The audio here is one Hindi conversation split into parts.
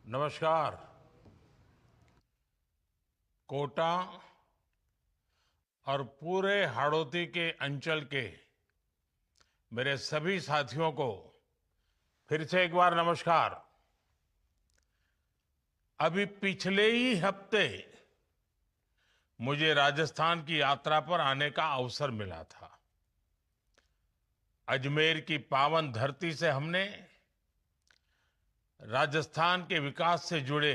नमस्कार। कोटा और पूरे हाड़ौती के अंचल के मेरे सभी साथियों को फिर से एक बार नमस्कार। अभी पिछले ही हफ्ते मुझे राजस्थान की यात्रा पर आने का अवसर मिला था। अजमेर की पावन धरती से हमने राजस्थान के विकास से जुड़े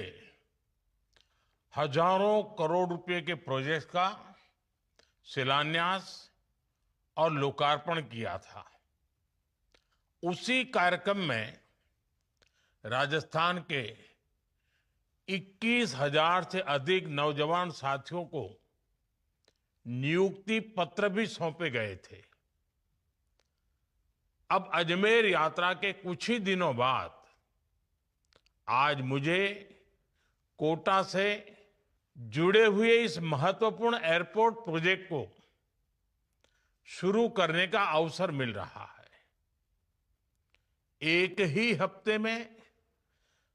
हजारों करोड़ रुपए के प्रोजेक्ट का शिलान्यास और लोकार्पण किया था। उसी कार्यक्रम में राजस्थान के 21,000 से अधिक नौजवान साथियों को नियुक्ति पत्र भी सौंपे गए थे। अब अजमेर यात्रा के कुछ ही दिनों बाद आज मुझे कोटा से जुड़े हुए इस महत्वपूर्ण एयरपोर्ट प्रोजेक्ट को शुरू करने का अवसर मिल रहा है। एक ही हफ्ते में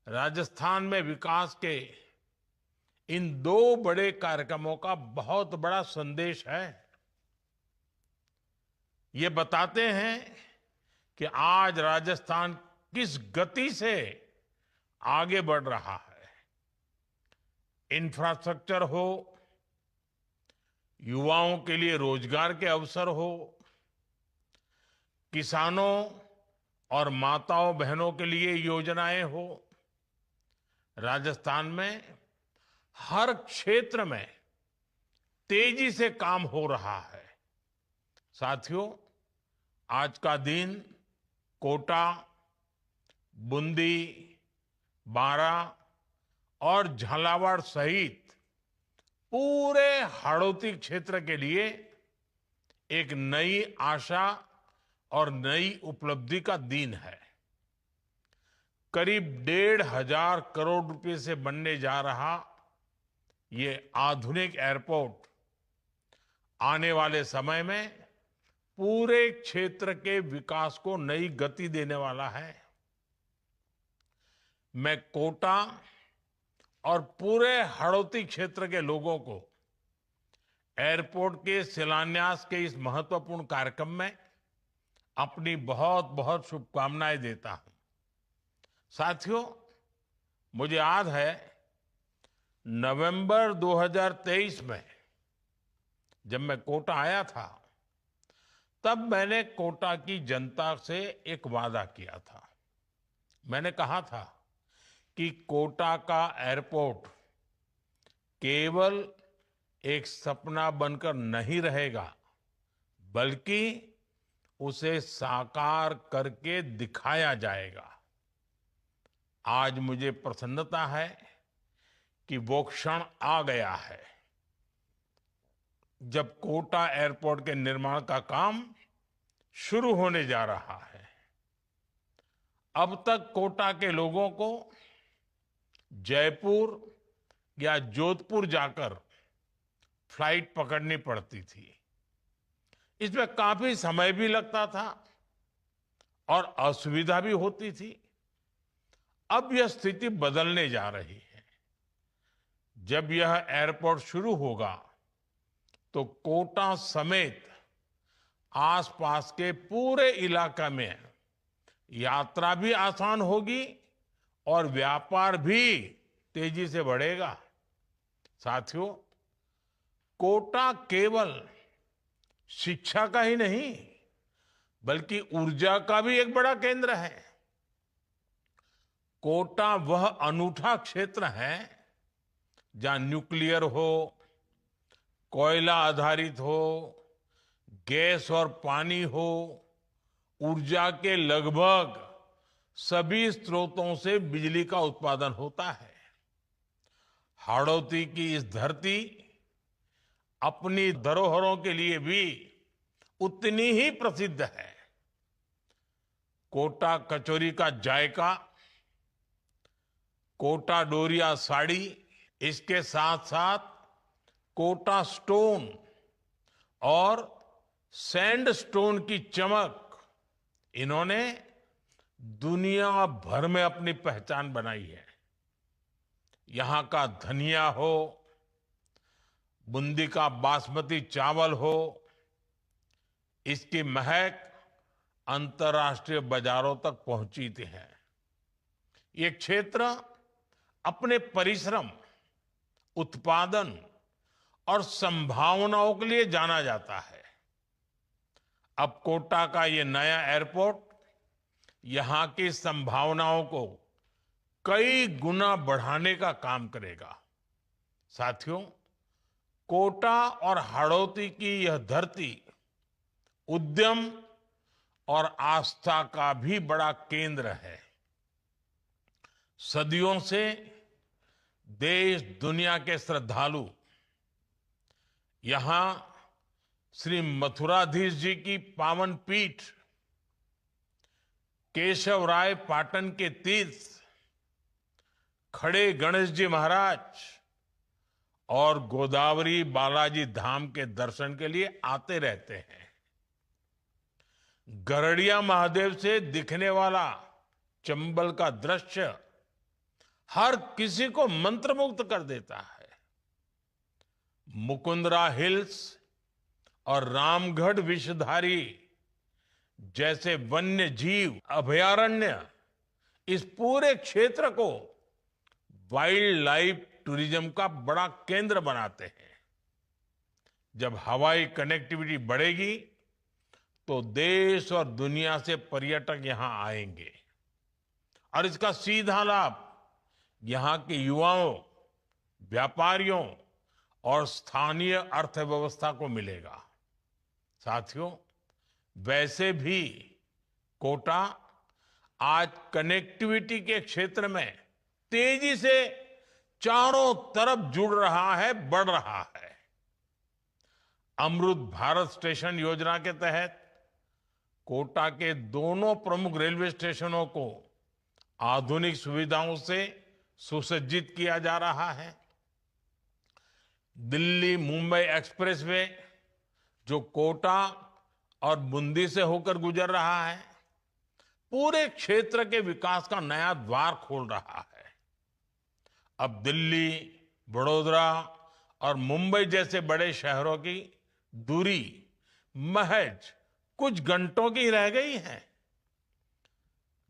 राजस्थान में विकास के इन दो बड़े कार्यक्रमों का बहुत बड़ा संदेश है। ये बताते हैं कि आज राजस्थान किस गति से आगे बढ़ रहा है। इंफ्रास्ट्रक्चर हो, युवाओं के लिए रोजगार के अवसर हो, किसानों और माताओं बहनों के लिए योजनाएं हो, राजस्थान में हर क्षेत्र में तेजी से काम हो रहा है। साथियों, आज का दिन कोटा, बूंदी, बारा और झालावाड़ सहित पूरे हाड़ौती क्षेत्र के लिए एक नई आशा और नई उपलब्धि का दिन है। करीब 1,500 करोड़ रुपए से बनने जा रहा ये आधुनिक एयरपोर्ट आने वाले समय में पूरे क्षेत्र के विकास को नई गति देने वाला है। मैं कोटा और पूरे हाड़ौती क्षेत्र के लोगों को एयरपोर्ट के शिलान्यास के इस महत्वपूर्ण कार्यक्रम में अपनी बहुत बहुत शुभकामनाएं देता हूं। साथियों, मुझे याद है नवंबर 2023 में जब मैं कोटा आया था, तब मैंने कोटा की जनता से एक वादा किया था। मैंने कहा था कि कोटा का एयरपोर्ट केवल एक सपना बनकर नहीं रहेगा, बल्कि उसे साकार करके दिखाया जाएगा। आज मुझे प्रसन्नता है कि वो क्षण आ गया है जब कोटा एयरपोर्ट के निर्माण का काम शुरू होने जा रहा है। अब तक कोटा के लोगों को जयपुर या जोधपुर जाकर फ्लाइट पकड़नी पड़ती थी। इसमें काफी समय भी लगता था और असुविधा भी होती थी। अब यह स्थिति बदलने जा रही है। जब यह एयरपोर्ट शुरू होगा तो कोटा समेत आसपास के पूरे इलाका में यात्रा भी आसान होगी और व्यापार भी तेजी से बढ़ेगा। साथियों, कोटा केवल शिक्षा का ही नहीं, बल्कि ऊर्जा का भी एक बड़ा केंद्र है। कोटा वह अनूठा क्षेत्र है जहां न्यूक्लियर हो, कोयला आधारित हो, गैस और पानी हो, ऊर्जा के लगभग सभी स्रोतों से बिजली का उत्पादन होता है। हाड़ौती की इस धरती अपनी धरोहरों के लिए भी उतनी ही प्रसिद्ध है। कोटा कचौरी का जायका, कोटा डोरिया साड़ी, इसके साथ साथ कोटा स्टोन और सैंड स्टोन की चमक, इन्होंने दुनिया भर में अपनी पहचान बनाई है। यहाँ का धनिया हो, बूंदी का बासमती चावल हो, इसकी महक अंतर्राष्ट्रीय बाजारों तक पहुंची है। ये क्षेत्र अपने परिश्रम, उत्पादन और संभावनाओं के लिए जाना जाता है। अब कोटा का ये नया एयरपोर्ट यहां की संभावनाओं को कई गुना बढ़ाने का काम करेगा। साथियों, कोटा और हाड़ौती की यह धरती उद्यम और आस्था का भी बड़ा केंद्र है। सदियों से देश दुनिया के श्रद्धालु यहां श्री मथुराधीश जी की पावन पीठ, केशवराय पाटन के तीर्थ, खड़े गणेश जी महाराज और गोदावरी बालाजी धाम के दर्शन के लिए आते रहते हैं। गरड़िया महादेव से दिखने वाला चंबल का दृश्य हर किसी को मंत्रमुग्ध कर देता है। मुकुंदरा हिल्स और रामगढ़ विषधारी जैसे वन्य जीव अभयारण्य इस पूरे क्षेत्र को वाइल्ड लाइफ टूरिज्म का बड़ा केंद्र बनाते हैं। जब हवाई कनेक्टिविटी बढ़ेगी तो देश और दुनिया से पर्यटक यहां आएंगे और इसका सीधा लाभ यहां के युवाओं, व्यापारियों और स्थानीय अर्थव्यवस्था को मिलेगा। साथियों, वैसे भी कोटा आज कनेक्टिविटी के क्षेत्र में तेजी से चारों तरफ जुड़ रहा है, बढ़ रहा है। अमृत भारत स्टेशन योजना के तहत कोटा के दोनों प्रमुख रेलवे स्टेशनों को आधुनिक सुविधाओं से सुसज्जित किया जा रहा है। दिल्ली मुंबई एक्सप्रेसवे जो कोटा और बूंदी से होकर गुजर रहा है, पूरे क्षेत्र के विकास का नया द्वार खोल रहा है। अब दिल्ली, बड़ौदा और मुंबई जैसे बड़े शहरों की दूरी महज कुछ घंटों की रह गई है।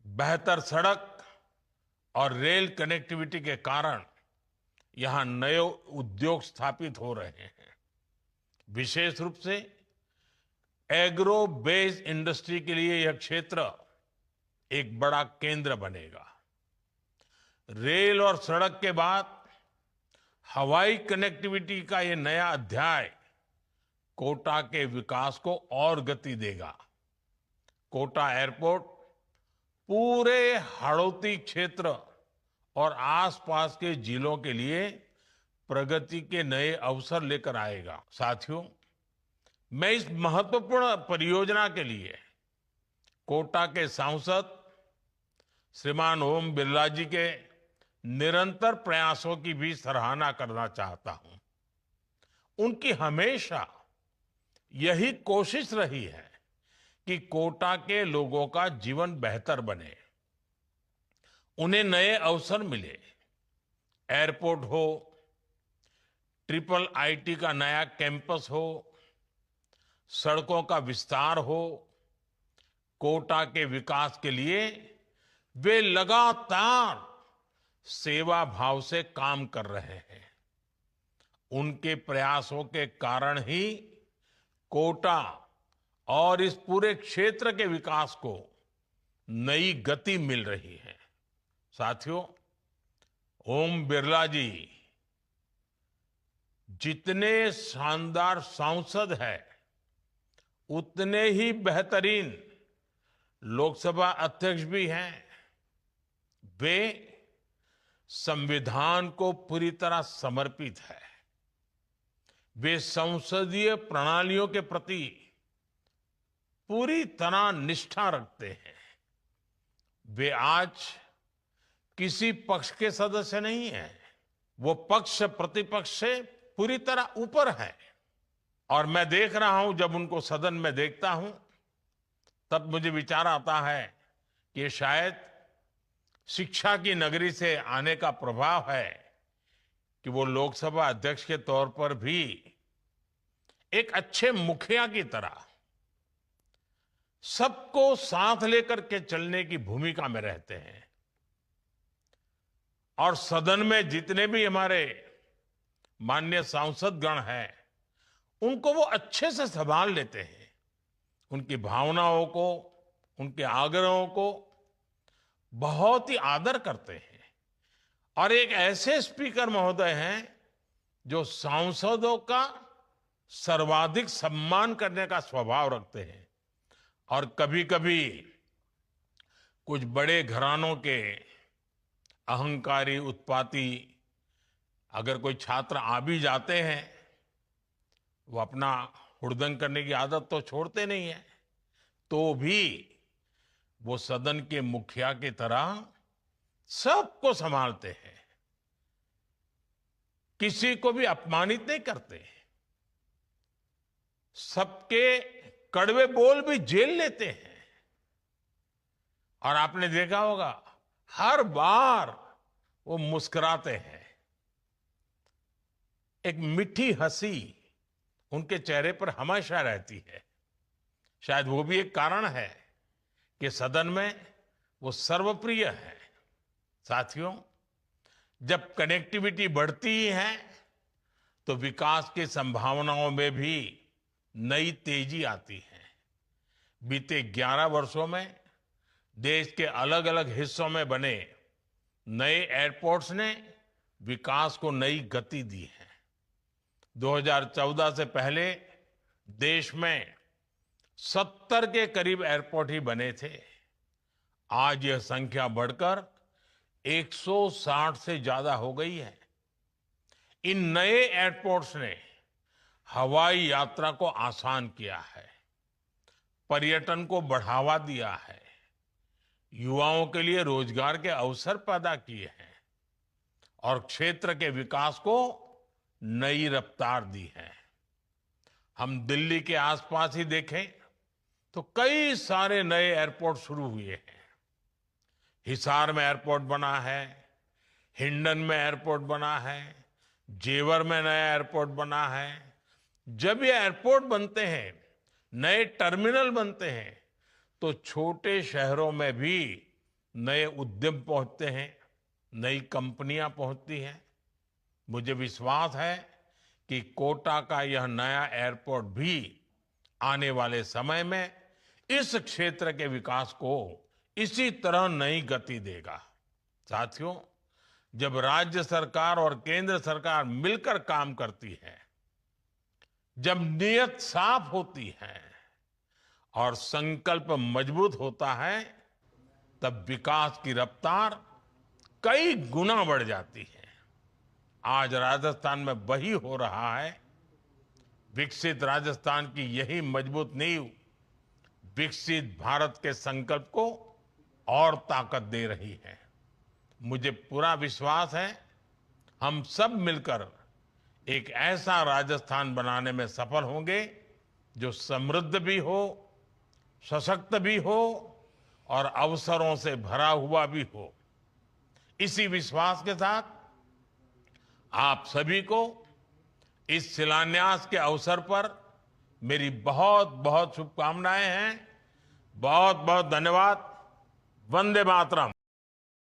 बेहतर सड़क और रेल कनेक्टिविटी के कारण यहां नए उद्योग स्थापित हो रहे हैं। विशेष रूप से एग्रो बेस्ड इंडस्ट्री के लिए यह क्षेत्र एक बड़ा केंद्र बनेगा। रेल और सड़क के बाद हवाई कनेक्टिविटी का यह नया अध्याय कोटा के विकास को और गति देगा। कोटा एयरपोर्ट पूरे हाड़ौती क्षेत्र और आसपास के जिलों के लिए प्रगति के नए अवसर लेकर आएगा। साथियों, मैं इस महत्वपूर्ण परियोजना के लिए कोटा के सांसद श्रीमान ओम बिरला जी के निरंतर प्रयासों की भी सराहना करना चाहता हूं। उनकी हमेशा यही कोशिश रही है कि कोटा के लोगों का जीवन बेहतर बने, उन्हें नए अवसर मिले। एयरपोर्ट हो, ट्रिपल आईटी का नया कैंपस हो, सड़कों का विस्तार हो, कोटा के विकास के लिए वे लगातार सेवा भाव से काम कर रहे हैं। उनके प्रयासों के कारण ही कोटा और इस पूरे क्षेत्र के विकास को नई गति मिल रही है। साथियों, ओम बिरला जी जितने शानदार सांसद हैं, उतने ही बेहतरीन लोकसभा अध्यक्ष भी हैं। वे संविधान को पूरी तरह समर्पित है। वे संसदीय प्रणालियों के प्रति पूरी तरह निष्ठा रखते हैं। वे आज किसी पक्ष के सदस्य नहीं हैं। वो पक्ष प्रतिपक्ष से पूरी तरह ऊपर है। और मैं देख रहा हूं, जब उनको सदन में देखता हूं, तब मुझे विचार आता है कि शायद शिक्षा की नगरी से आने का प्रभाव है कि वो लोकसभा अध्यक्ष के तौर पर भी एक अच्छे मुखिया की तरह सबको साथ लेकर के चलने की भूमिका में रहते हैं और सदन में जितने भी हमारे माननीय सांसदगण हैं उनको वो अच्छे से संभाल लेते हैं, उनकी भावनाओं को, उनके आग्रहों को बहुत ही आदर करते हैं और एक ऐसे स्पीकर महोदय हैं जो सांसदों का सर्वाधिक सम्मान करने का स्वभाव रखते हैं और कभी-कभी कुछ बड़े घरानों के अहंकारी, उत्पाती अगर कोई छात्र आ भी जाते हैं, वो अपना हुड़दंग करने की आदत तो छोड़ते नहीं है, तो भी वो सदन के मुखिया की तरह सबको संभालते हैं, किसी को भी अपमानित नहीं करते, सबके कड़वे बोल भी झेल लेते हैं और आपने देखा होगा हर बार वो मुस्कुराते हैं, एक मीठी हंसी उनके चेहरे पर हमेशा रहती है। शायद वो भी एक कारण है कि सदन में वो सर्वप्रिय है। साथियों, जब कनेक्टिविटी बढ़ती ही है तो विकास की संभावनाओं में भी नई तेजी आती है। बीते 11 वर्षों में देश के अलग अलग हिस्सों में बने नए एयरपोर्ट्स ने विकास को नई गति दी है। 2014 से पहले देश में 70 के करीब एयरपोर्ट ही बने थे। आज यह संख्या बढ़कर 160 से ज्यादा हो गई है। इन नए एयरपोर्ट्स ने हवाई यात्रा को आसान किया है, पर्यटन को बढ़ावा दिया है, युवाओं के लिए रोजगार के अवसर पैदा किए हैं और क्षेत्र के विकास को नई रफ्तार दी है। हम दिल्ली के आसपास ही देखें तो कई सारे नए एयरपोर्ट शुरू हुए हैं। हिसार में एयरपोर्ट बना है, हिंडन में एयरपोर्ट बना है, जेवर में नया एयरपोर्ट बना है। जब ये एयरपोर्ट बनते हैं, नए टर्मिनल बनते हैं, तो छोटे शहरों में भी नए उद्यम पहुंचते हैं, नई कंपनियां पहुंचती हैं। मुझे विश्वास है कि कोटा का यह नया एयरपोर्ट भी आने वाले समय में इस क्षेत्र के विकास को इसी तरह नई गति देगा। साथियों, जब राज्य सरकार और केंद्र सरकार मिलकर काम करती है, जब नीयत साफ होती है और संकल्प मजबूत होता है, तब विकास की रफ्तार कई गुना बढ़ जाती है। आज राजस्थान में वही हो रहा है। विकसित राजस्थान की यही मजबूत नींव विकसित भारत के संकल्प को और ताकत दे रही है। मुझे पूरा विश्वास है हम सब मिलकर एक ऐसा राजस्थान बनाने में सफल होंगे जो समृद्ध भी हो, सशक्त भी हो और अवसरों से भरा हुआ भी हो। इसी विश्वास के साथ आप सभी को इस शिलान्यास के अवसर पर मेरी बहुत बहुत शुभकामनाएं हैं। बहुत बहुत धन्यवाद। वंदे मातरम।